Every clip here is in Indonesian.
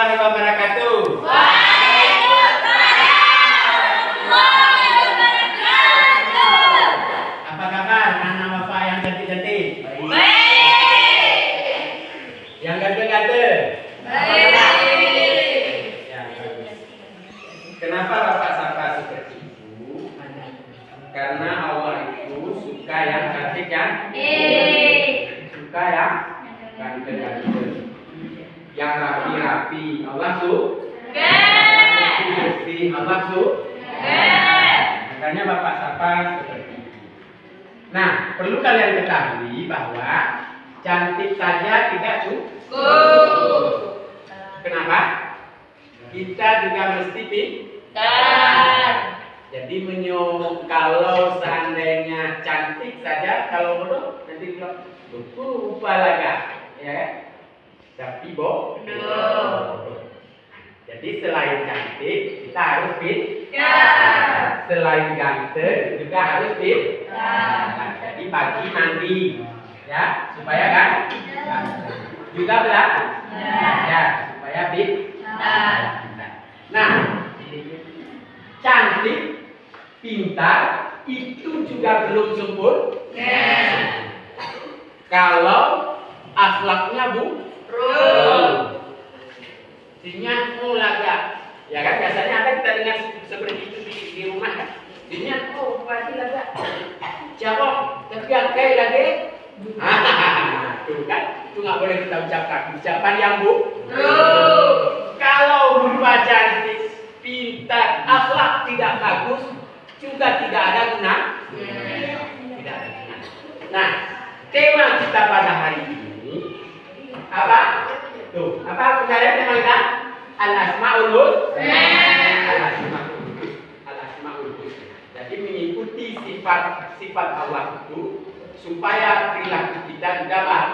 warahmatullahi wabarakatuh. Waalaikumsalam warahmatullahi wabarakatuh. Apa kabar anak bapak yang cantik-cantik? Baik. Yang ganteng-ganteng? Baik. Ya, bagus. Kenapa bapak sapa seperti itu? Karena Allah itu suka yang cantik kan? Suka yang ganteng-ganteng, yang rapi-rapi. Allah suka. Bersih Allah suka. Makanya bapak sapa seperti itu. Nah, perlu kalian ketahui bahwa cantik saja tidak cukup. Kenapa? Kita juga mesti pintar. Jadi kalau seandainya cantik saja, kalau bodoh nanti bilang lupa lagi, ya kan? Tapi bodoh. Jadi selain cantik kita harus pintar. Selain ganteng juga harus pintar. Nah, jadi pagi mandi, ya supaya kan? Juga belajar, ya supaya pintar. Nah, cantik, pintar itu juga belum sempurna. Kalau akhlaknya buruk, dinya laga, ya kan biasanya ada kita dengar seperti itu di rumah kan. Dinya pasti laga, jawab tapi kayak lagi. Tuh kan, itu nggak boleh kita ucapkan ucapan yang buruk. Kalau berupa cantik, pintar, akhlak tidak bagus, juga tidak ada guna. Tidak ada guna. Nah, tema kita pada hari ini apa? Tuh, apa sebenarnya tema kita? Al-Asmaul Husna. Al-Asmaul Husna. Jadi mengikuti sifat Allah itu supaya perilaku kita juga baik.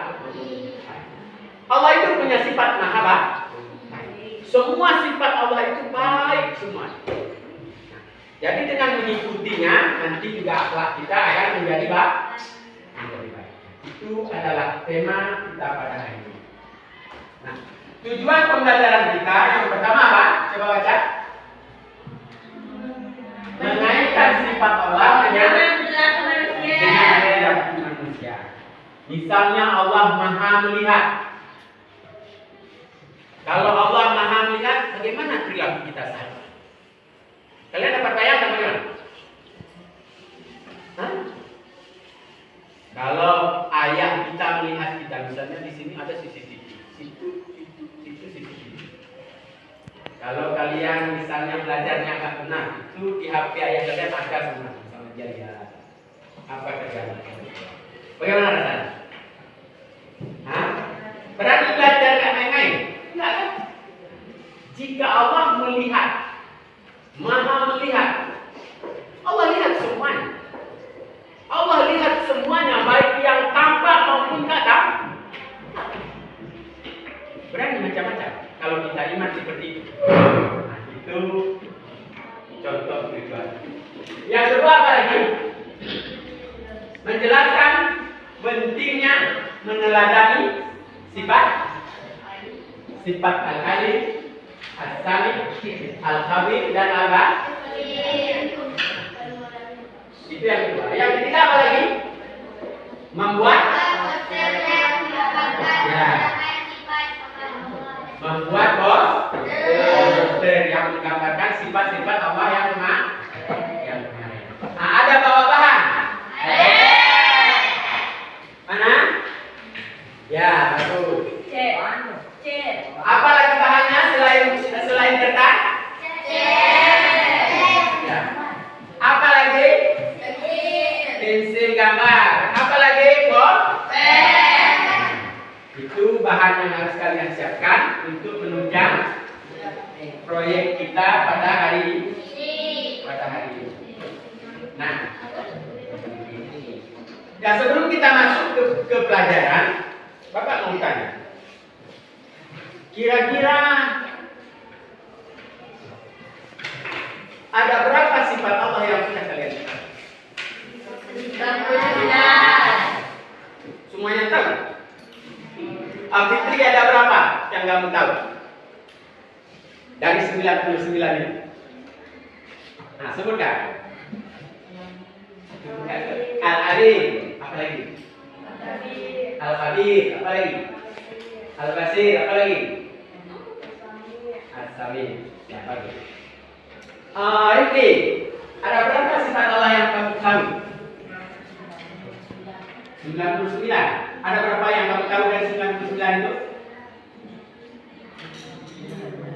Allah itu punya sifat maha baik. Semua sifat Allah itu baik semua. Jadi dengan mengikutinya nanti juga akhlak kita akan menjadi baik. Itu adalah tema kita pada hari ini. Nah, tujuan pembelajaran kita yang pertama apa? Coba baca. Mengaitkan sifat Allah dengan perilaku manusia. Misalnya Allah Maha Melihat. Kalau Allah Maha Melihat, bagaimana perilaku kita sekarang? Kalian dapat bayangkan bagaimana? Hah? Kalau ayah kita melihat kita, misalnya di sini ada CCTV, situ CCTV. Kalau kalian misalnya belajarnya agak benar, itu di HP ayah kalian ada semua, sama dia lihat apa kerjaan. Bagaimana rasanya? Hah? Berani belajar nggak main-main? Enggak kan? Jika Allah melihat, Maha melihat, Allah lihat semuanya. Allah lihat semuanya, baik yang tampak maupun tak tampak. Berani macam-macam. Kalau kita iman seperti itu. Nah, itu contoh tujuan. Yang kedua apa lagi? Menjelaskan pentingnya meneladani sifat Al-Alim, As-Sami, Al-Khabir dan Al-Basir. Itu yang kedua. Yang ketiga apa lagi? Membuat poster yang menggambarkan sifat-sifat Allah yang benar. Nah, ada bahan. Mana? Ya, bagus. Apa lagi bahannya selain kertas? Ya. Apa lagi? Pensil gambar. Apa lagi, pulpen? Itu bahan yang harus kalian siapkan untuk menunjang proyek kita pada hari ini. Nah, ya sebelum kita masuk ke pelajaran, Bapak mau tanya. Kira-kira ada berapa sifat Allah yang sudah kalian tahu? Semuanya tahu? Fitri ada berapa yang kamu tahu? dari 99 ini. Nah, sebutkan. Al-Alim, apa lagi? Al-Habib, apa lagi? Al-Basir, apa lagi? Al-Sami, ya, bagus. Rifki, ada berapa sifat Allah yang kamu tahu? 99. Ada berapa yang kamu tahu dari 99 itu?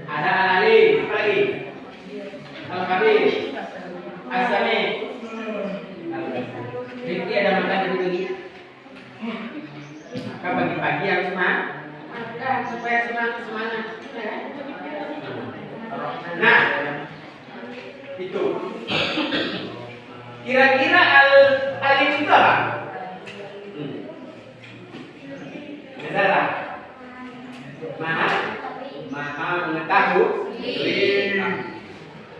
Ada Al-Alim, apa lagi? Al-Habib, Al-Sami. Rifki ada makan dari pagi? Maka pagi-pagi harus makan supaya semangat. Nah, itu. Kira-kira Al-Alim itu apa? Salah. Maha mengetahui.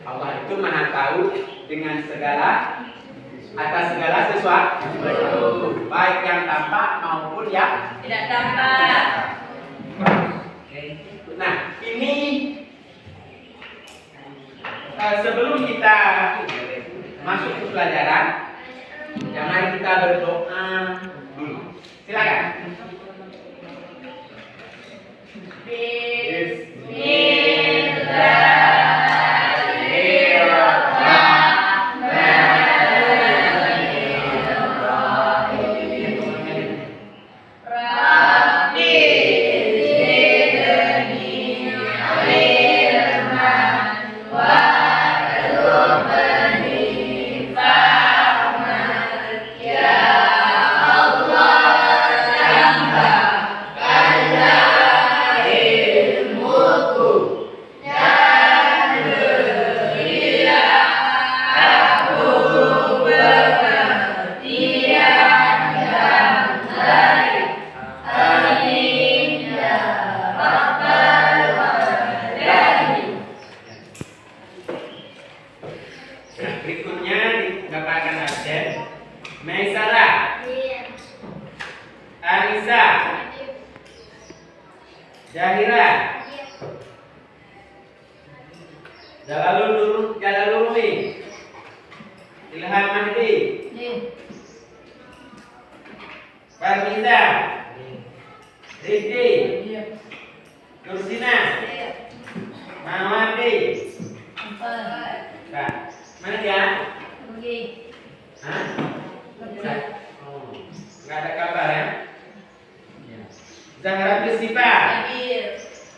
Allah itu maha tahu dengan segala atas segala sesuatu, baik yang tampak maupun yang Tidak tampak. Nah, ini sebelum kita masuk ke pelajaran, mari kita berdoa dulu. Silakan. Berikutnya Bapak akan absen. Maisara, Anissa, Jahira, Jalalurumi, Ilham Mahdi, Farmiza, Rizki, Nursina, Mawandi. Nah, mana dia? Hah? Oh, nggak ada kabar ya? Zahra Sifa,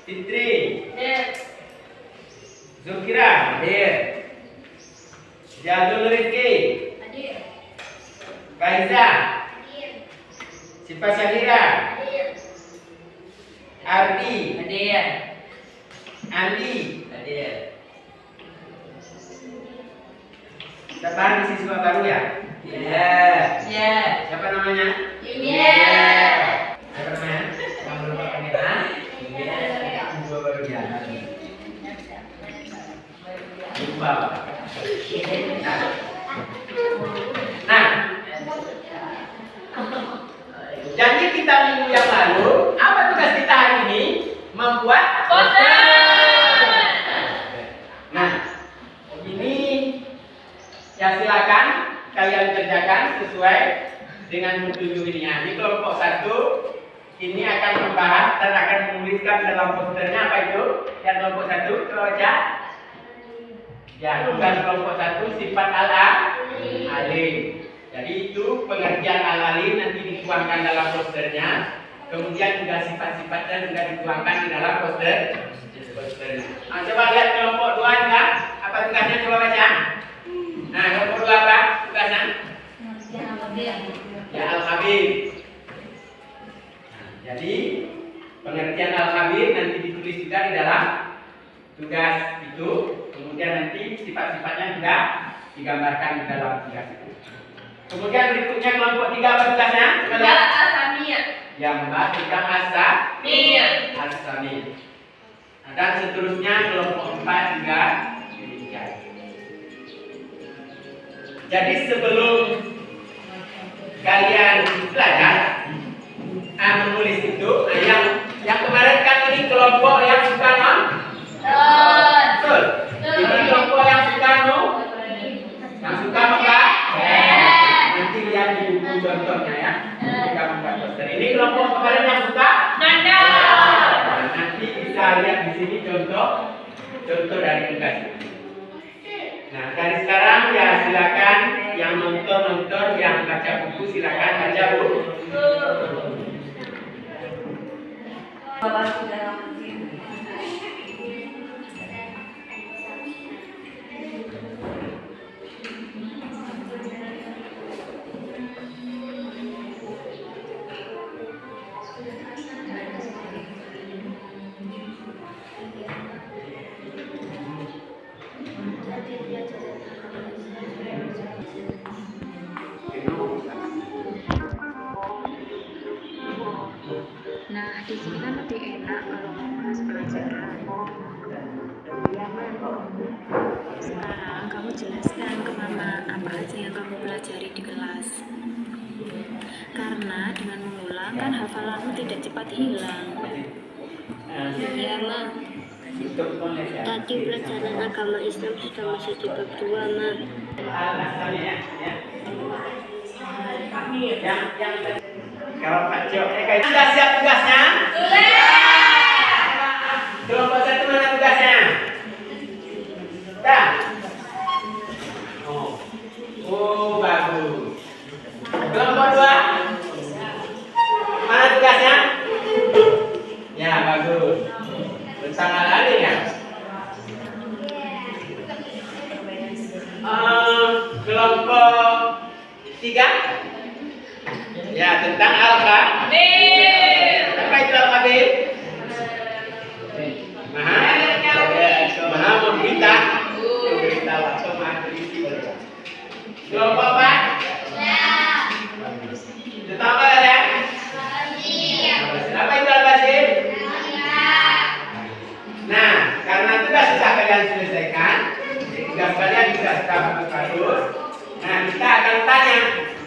Fitri, Zulkira, hadir. Jadul Rizki, Faiza, Sifa Syahira, Ardi, Andi, siapa siswa baru ya? Iya. Siapa namanya? Siapa namanya? Yang belum panggil? Siswa baru ya. Lupa. Nah, jadi kita minggu yang lalu, apa tugas kita hari ini? Membuat poster. Nah, ini ya silakan kalian kerjakan sesuai dengan petunjuk ini. Di kelompok 1 ini akan membahas dan akan menuliskan dalam posternya apa itu? Yang kelompok 1 coba baca. Ya, tugas kelompok 1 sifat al-alim. Jadi itu pengertian al-alim nanti dituangkan dalam posternya. Kemudian juga sifat-sifatnya juga dituangkan di dalam posternya. Nah, coba lihat kelompok 2 juga. Apa tugasnya coba baca? Nah, kelompok 2 apa tugasnya? Ya, al-habib. Nah, jadi pengertian al-habib nanti ditulis juga di dalam tugas itu. Kemudian nanti sifat-sifatnya juga digambarkan di dalam tugas itu. Kemudian berikutnya kelompok 3 apa tugasnya? Coba lihat. Yang membahas tentang as-sami. Nah, dan seterusnya kelompok 4 juga demikian. Jadi sebelum kalian belajar menulis itu, yang kemarin kan ini kelompok yang suka nonton. lihat di sini contoh dari tugas. Nah, dari sekarang ya silakan yang nonton, yang baca buku silakan baca buku. Nah, di sini kan lebih enak kalau membahas pelajaran. Sekarang kamu jelaskan ke mama apa aja yang kamu pelajari di kelas. Karena dengan mengulang kan hafalanmu tidak cepat hilang. Ya, Ma. Tadi pelajaran agama Islam sudah masuk di bab 2, Ma. Kalau Pak Jo, sudah siap tugasnya? Kelompok 1 mana tugasnya? Dah. Oh, bagus. Kelompok 2 mana tugasnya? Ya, bagus. Tentang hal ini ya. Kelompok 3 ya tentang alfabet. Apa itu alfabet? Maha memberitahu atau maha berisi. Kelompok 4 tentang apa ya? Apa itu al-basyir? Nah, karena tugas sudah kalian selesaikan, tugas kalian juga sudah bagus. Nah, kita akan tanya,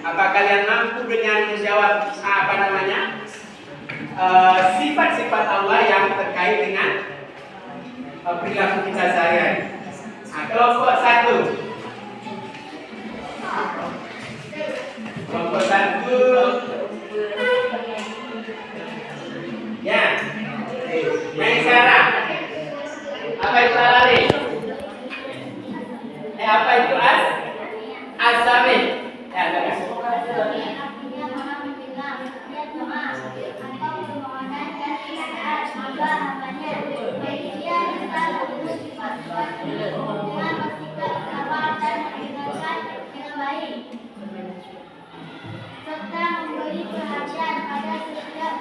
apa kalian mampu dengan menjawab sifat-sifat Allah yang terkait dengan perilaku kita sehari-hari. Nah, kelompok 1. Kelompok 1. Ya. Yang Sarah. Apa itu alari? Apa itu as-sami? Ya, bagus. Serta memberi perhatian pada setiap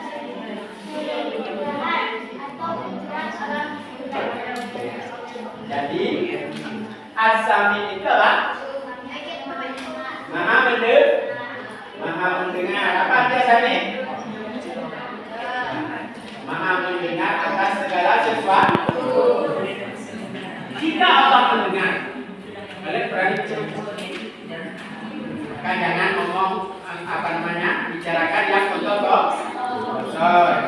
perubahan atau tujuan orang. Jadi as-sami itu apa? Maha mendengar. Apa arti sami? Maha mendengar atas segala sesuatu. Jika Allah mendengar, kalian berani kan jangan ngomong bicarakan yang kotor.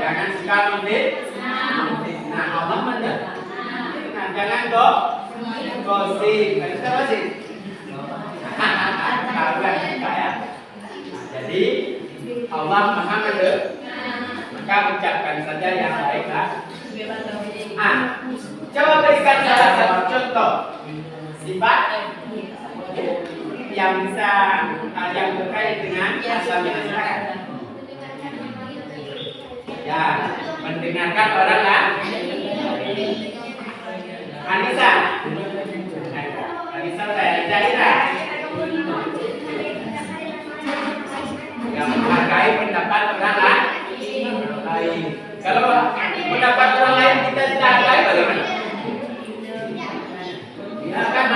Jangan suka nah Allah mendengar. Nah, jangan gosip. Kenapa sih? Jadi Allah Maha mendengar, maka ucapkan saja yang baiklah. Coba berikan salah satu contoh sifat yang bisa yang terkait dengan as-sami. Ya, mendengarkan orang lain. Anissa saya Zahira. Yang menghargai pendapat orang lain. Kalau pendapat orang lain kita tidak hargai bagaimana? Ya kan,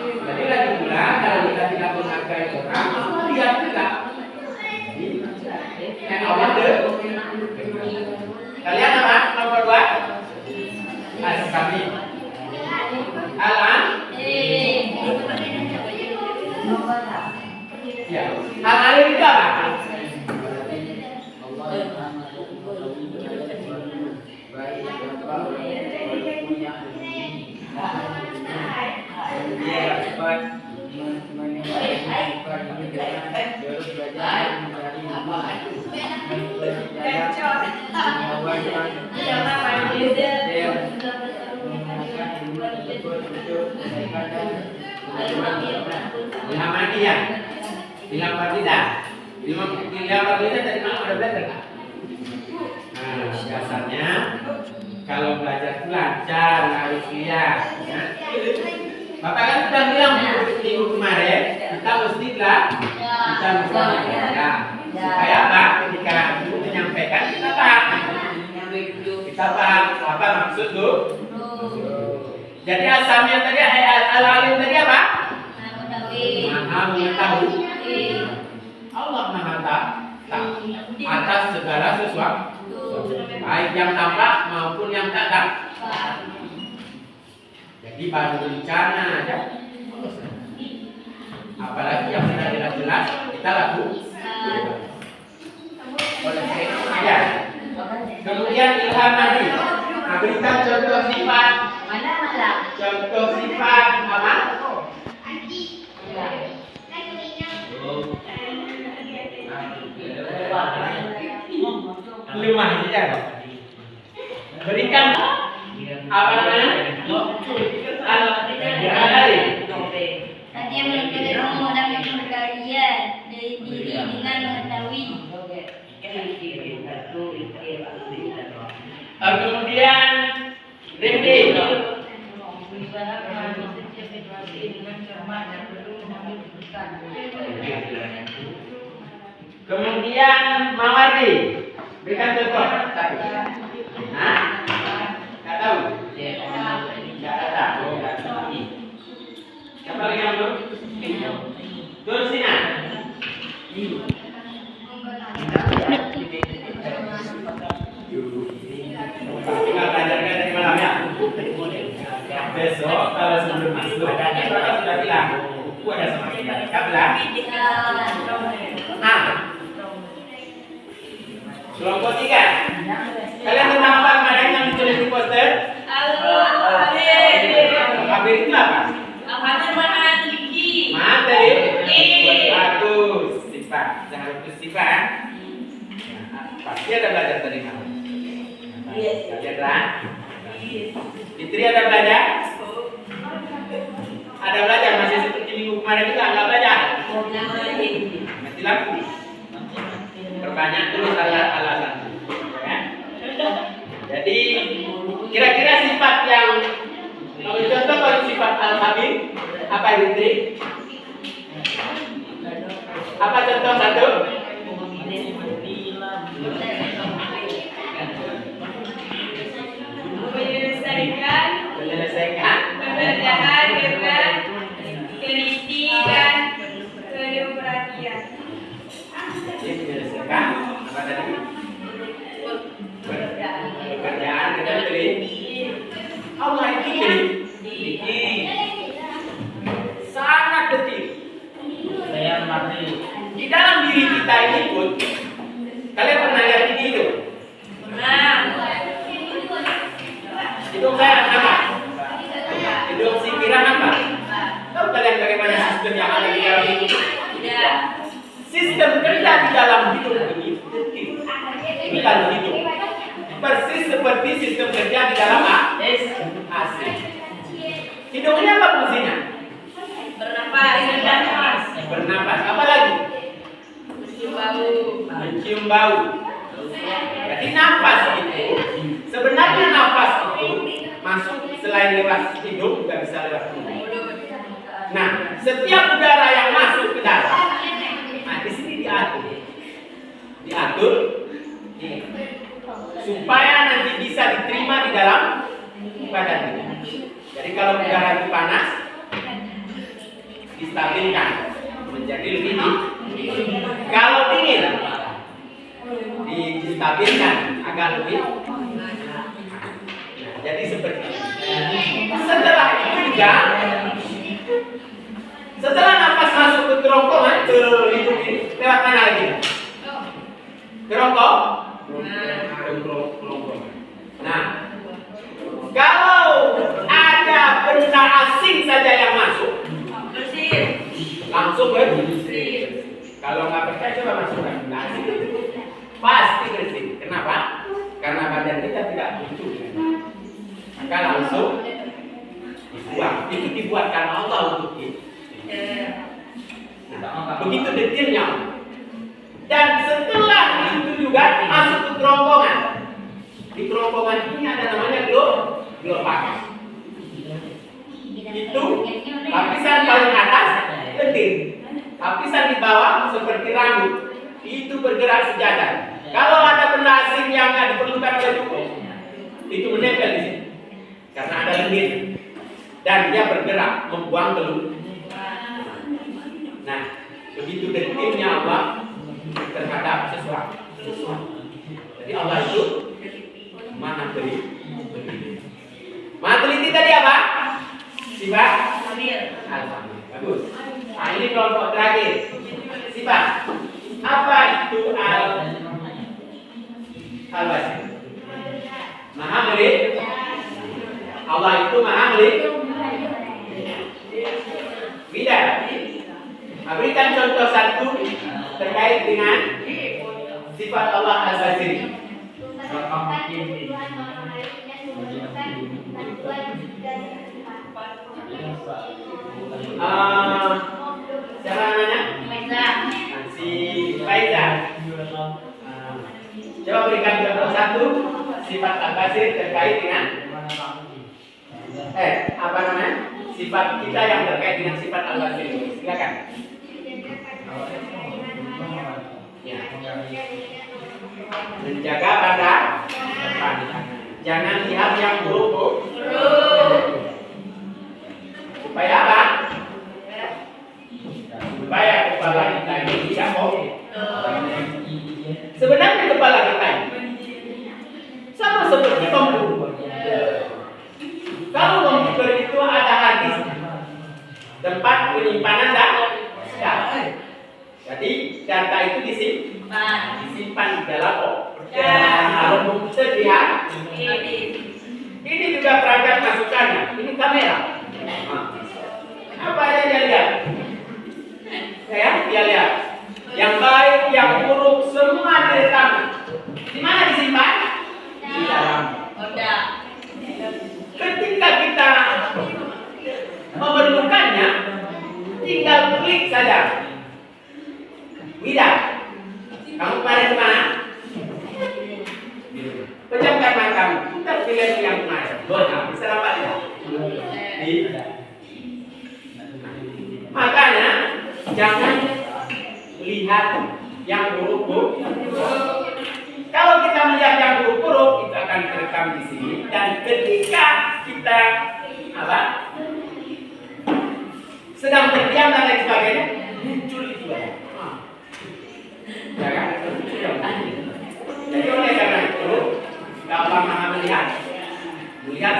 jadi lagi pula kalau kita tidak menghargai orang, lihat juga. Allah kalian apa? Ilham Madian. Ilham Fardita. Ilham Fardita tadi malam ada belajar nggak? Nah, biasanya kalau belajar itu lancar, harus lihat. Ya. Bapak kan sudah bilang minggu kemarin, kita mesti belajar. Supaya apa? Ketika guru menyampaikan, kita paham. Kita paham apa maksud tuh? Jadi asalnya tadi al-alim tadi apa? Maha mengetahui. Allah Maha tahu atas segala sesuatu, baik yang tampak maupun yang tak tampak. Jadi baru rencana aja. Apalagi yang sudah jelas-jelas kita lakukan. Ya. Kemudian ilham tadi, berikan contoh sifat. Contoh sifat apa? Lemah ya. Berikan apa namanya? Tadi yang ilmu dan berkarya dari diri dengan mengetahui. Kemudian Rifki. Kemudian Mawardi. Berikan contoh satu. Nah, nggak tahu. Nggak tahu. Siapa lagi yang belum? Tursina. Tinggal belajarkan dari malam ya. Besok kalau sebelum masuk, kita sudah bilang buku ada sama sekali. Kabelah. Kelompok 3. Kalian tentang apa kemarin yang ditulis di poster? Al-Khabir itu apa? Materi. Bagus. Sifat. Jangan lupa sifat. Pasti ada belajar tadi malam. Belajar kan? Fitri ada belajar? Ada belajar masih seperti minggu kemarin juga nggak belajar? Masih laku. Perbanyak dulu alasan. Ya. Jadi kira-kira sifat yang contoh kalau sifat al-habib apa Fitri? Apa contoh satu? Menyelesaikan pekerjaan dengan teliti dan penuh perhatian. Jadi menyelesaikan apa tadi? Pekerjaan dengan teliti. Allah itu teliti. Sangat detil. Di dalam diri kita ini pun, kalian pernah lihat ini itu? Hidung saya apa? Hidung si kira apa? Tahu kalian bagaimana sistem yang ada di dalam hidup? Sistem kerja di dalam hidup ini detil. Dalam hidup persis seperti sistem kerja di dalam AC. Hidungnya apa fungsinya? Bernapas. Apa lagi? Mencium bau. Jadi nafas itu sebenarnya nafas itu masuk selain lewat hidung juga bisa lewat mulut. Nah, setiap udara yang masuk ke dalam, nah di sini diatur supaya nanti bisa diterima di dalam badan kita. Jadi kalau udara itu panas, distabilkan menjadi lebih dingin. Kalau dingin, distabilkan agar lebih. Nah, jadi seperti itu. Setelah itu juga, setelah nafas masuk ke kerongkongan, ke hidung ini, lewat mana lagi? Kerongkong. Nah, kalau ada benda asing saja yang masuk, langsung bersih. Kalau nggak percaya coba masukkan benda asing, pasti bersih. Kenapa? Karena badan kita tidak butuh, maka langsung dibuang. Itu dibuat karena Allah untuk kita. Begitu detailnya. Dan setelah itu juga masuk ke kerongkongan. Di kerongkongan ini ada namanya gelopak. Itu lapisan paling atas lendir. Lapisan di bawah seperti rambut. Itu bergerak sejajar. Kalau ada benda asing yang nggak diperlukan oleh tubuh, itu menempel di sini. Karena ada lendir. Dan dia bergerak membuang telur. Nah, begitu detailnya Allah terhadap sesuatu. Jadi Allah itu maha teliti. Maha teliti tadi apa? Sifat al-famil. Bagus. Nah, ini kelompok terakhir. Sifat. Apa itu al-basir? Maha melihat. Allah itu maha melihat. Bidar. Berikan contoh satu terkait dengan sifat Allah al-basir. Siapa namanya? Si Faiza. Coba berikan contoh satu sifat al-basir terkait dengan apa namanya? Sifat kita yang terkait dengan sifat al-basir. Silakan. Ya. Menjaga pada depan. Jangan lihat yang buruk. Supaya apa? Supaya kepala kita ini tidak kokoh. Sebenarnya kepala kita ini sama seperti komputer. Kalau komputer itu ada hadis, tempat penyimpanan data. Jadi data itu disimpan di dalam komputer dia. Ini juga perangkat masukannya. Ini kamera. Apa yang dia lihat? Dia lihat yang baik, yang buruk, semua direkam. Di mana disimpan? Di dalam. Ketika kita memerlukannya, tinggal klik saja. Wida, kamu kemarin kemana? Pejamkan matamu. Kita pilih yang kemarin. Boleh, bisa dapat ya? Makanya jangan lihat yang buruk-buruk. Kalau kita melihat yang buruk-buruk, itu akan terekam di sini. Dan ketika kita sedang terdiam dan lain sebagainya, muncul itu. Ya kan? Jadi oleh karena itu, kalau Maha melihat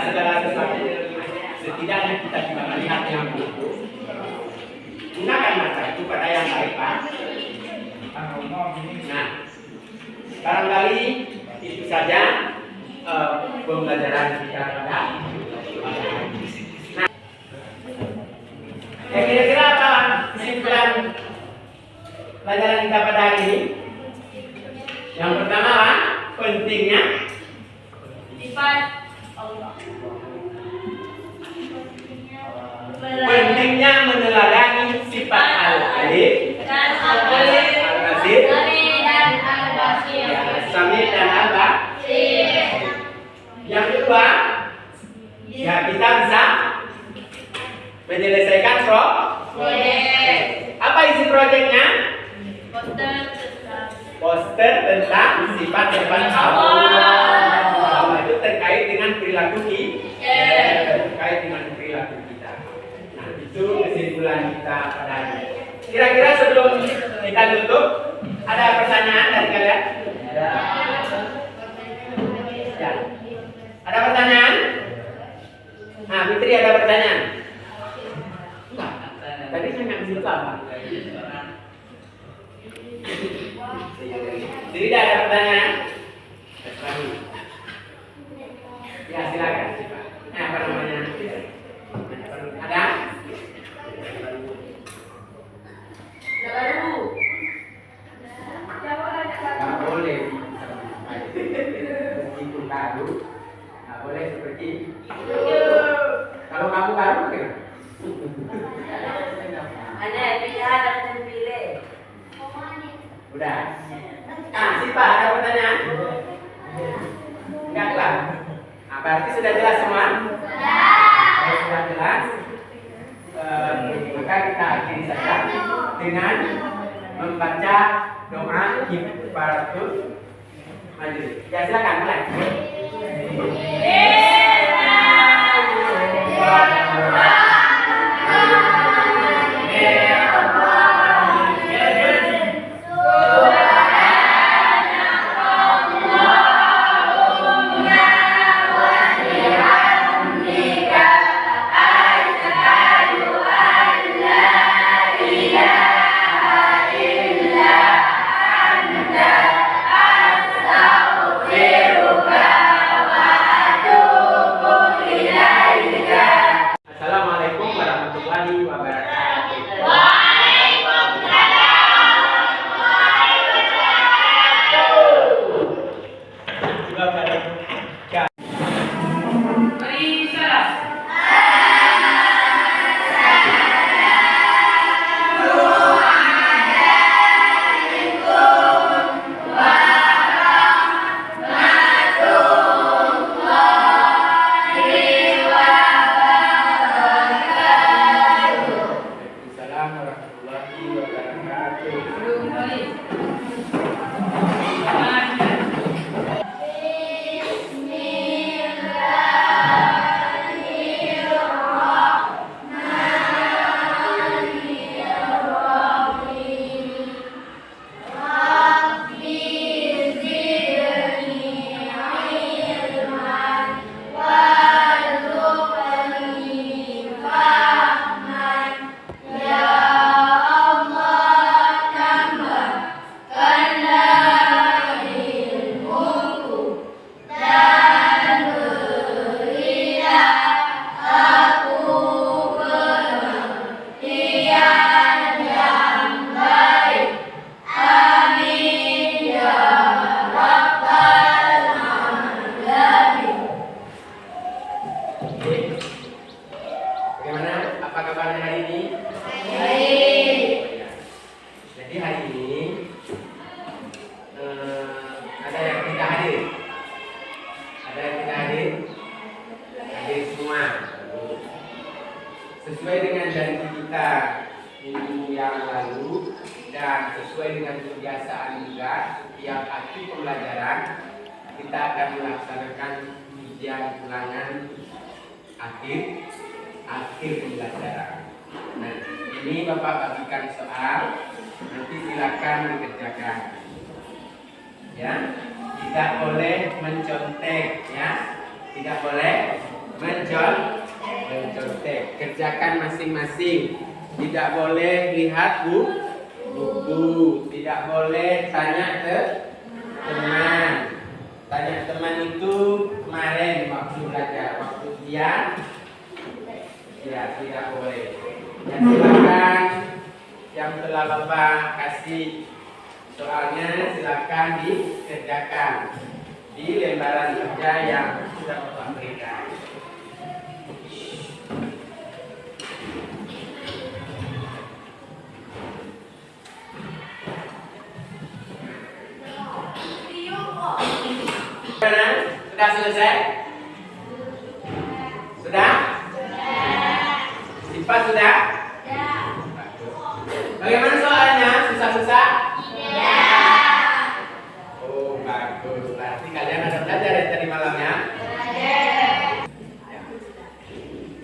segala sesuatu, setidaknya kita juga melihat yang buruk. Gunakan mata itu pada yang baik, Pak. Nah, barangkali itu saja pembelajaran kita pada. Nah, kira-kira apa kesimpulan pelajaran kita pada hari ini? Yang pertama, pentingnya sifat Allah. Pentingnya meneladani sifat al-alim, al-basir, al-sami dan al-basir. Yang kedua, ya kita bisa menyelesaikan proyek. Apa isi proyeknya? Poster tentang sifat Allah. Itu terkait dengan perilaku terkait dengan perilaku kita. Nah, itu kesimpulan kita pada hari ini. Kira-kira sebelum kita tutup, ada pertanyaan dari kalian? Ya. Ada pertanyaan? Nah, Fitri ada pertanyaan? Enggak. Tadi saya nggak bisa apa. Jadi tidak ada pertanyaan? Ya, silakan. Nah, apa namanya? Ada? Nggak boleh. Meskipun baru, nggak boleh seperti. Kalau kamu baru, Ada pilihan dan pilih. Udah. Si Pak ada pertanyaan? Enggak lah. Nah, berarti sudah jelas semua? Kalau sudah jelas, maka kita akhiri saja dengan membaca doa kifaratul majlis. Ya silakan mulai. Assalamualaikum warahmatullahi wabarakatuh. Coba pada Assalamualaikum warahmatullahi wabarakatuh. Bagaimana? Apa kabarnya hari ini? Baik. Jadi hari ini ada yang tidak hadir. Ada yang tidak hadir? Hadir semua. Sesuai dengan janji kita minggu yang lalu dan sesuai dengan kebiasaan juga, setiap akhir pembelajaran kita akan melaksanakan ujian ulangan akhir pembelajaran. Nah, ini Bapak bagikan soal, nanti silakan dikerjakan. Ya, tidak boleh mencontek, ya, tidak boleh mencontek. Kerjakan masing-masing. Tidak boleh lihat buku, tidak boleh tanya ke teman. Tanya teman itu kemarin waktu belajar, waktu ujian. Ya, tidak boleh. Ya, silakan yang telah Bapak kasih soalnya silakan dikerjakan di lembaran kerja yang sudah Bapak berikan. Sudah selesai? Sudah? Sifat sudah? Bagaimana soalnya? Susah-susah? Oh, bagus. Berarti kalian ada belajar dari tadi malamnya?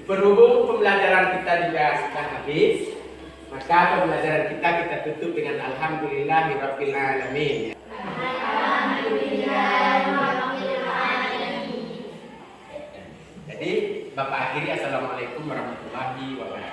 Berhubung pembelajaran kita juga sudah habis, maka pembelajaran kita tutup dengan Alhamdulillahirabbil alamin. Jadi Bapak akhiri, assalamualaikum warahmatullahi wabarakatuh.